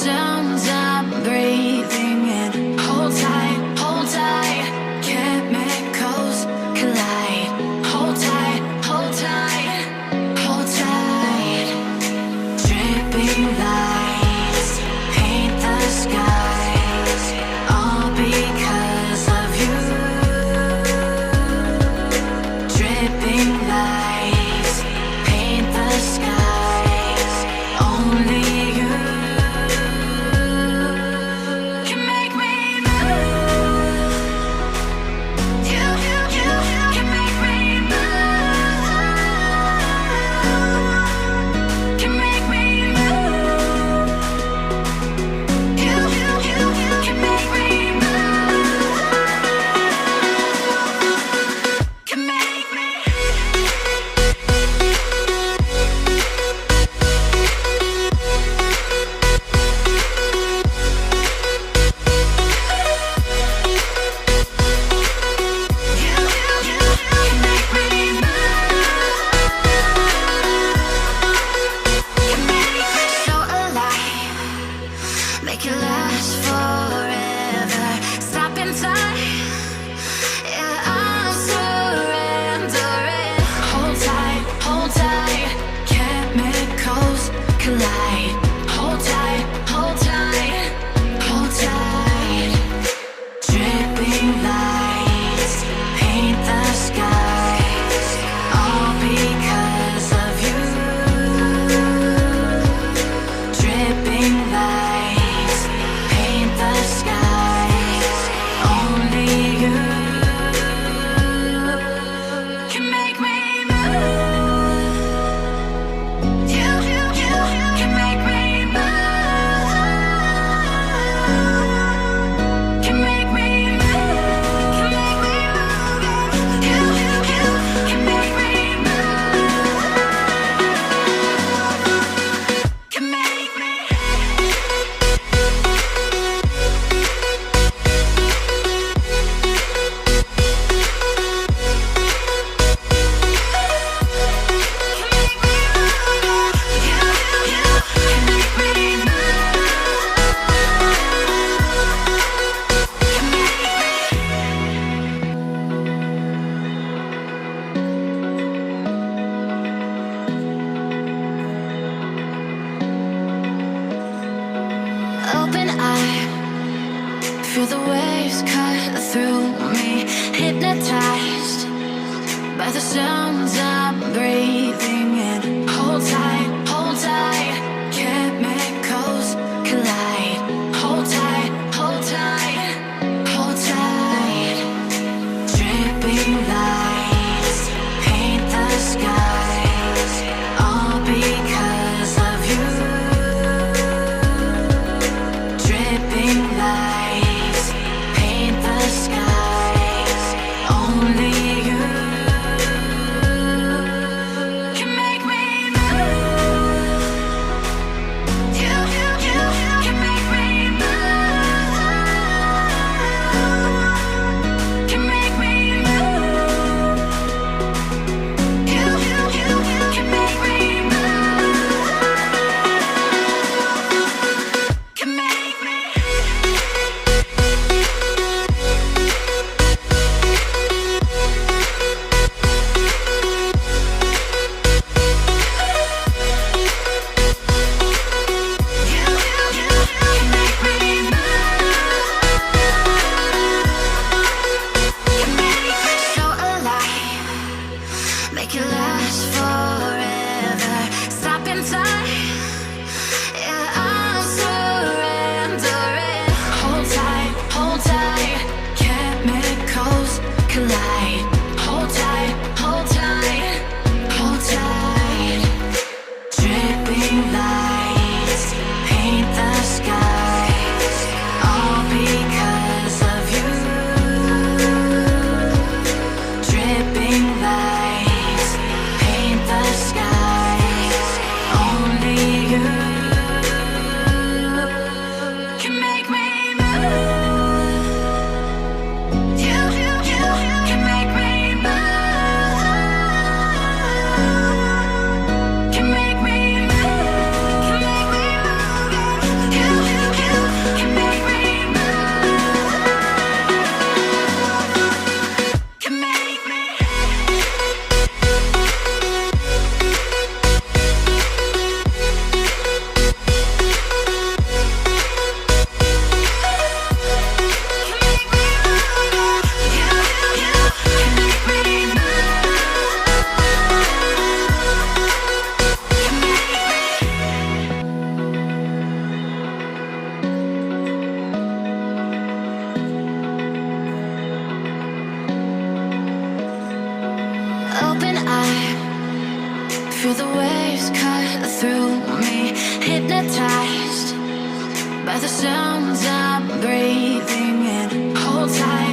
sounds I'm breathing in. Hold tight, chemicals collide. Hold tight, hold tight, hold tight. Dripping lights paint the skies, all because of you. Dripping lights paint the skies, only you can make me move. You can make me move. Can make me move. You can make me move. Can make me. So alive, make it last forever. Stop in time, yeah, I'm surrendering. Hold tight, chemicals collide. Hold tight, hold tight, hold tight. Dripping lights paint the skies, all because of you. Dripping lights paint the skies, only you can make me move. You can make me move. Can make me move. Can make me move. You can make me move. Can make me. Open eye, feel the waves cut through me. Hypnotized by the sounds I'm breathing in. Hold tight, chemicals collide. Hold tight, hold tight, hold tight. Dripping lights paint the skies, all because of you. Dripping lights paint the skies, only you can make me move. Feel the waves cut through me, hypnotized by the sounds I'm breathing in. Hold tight.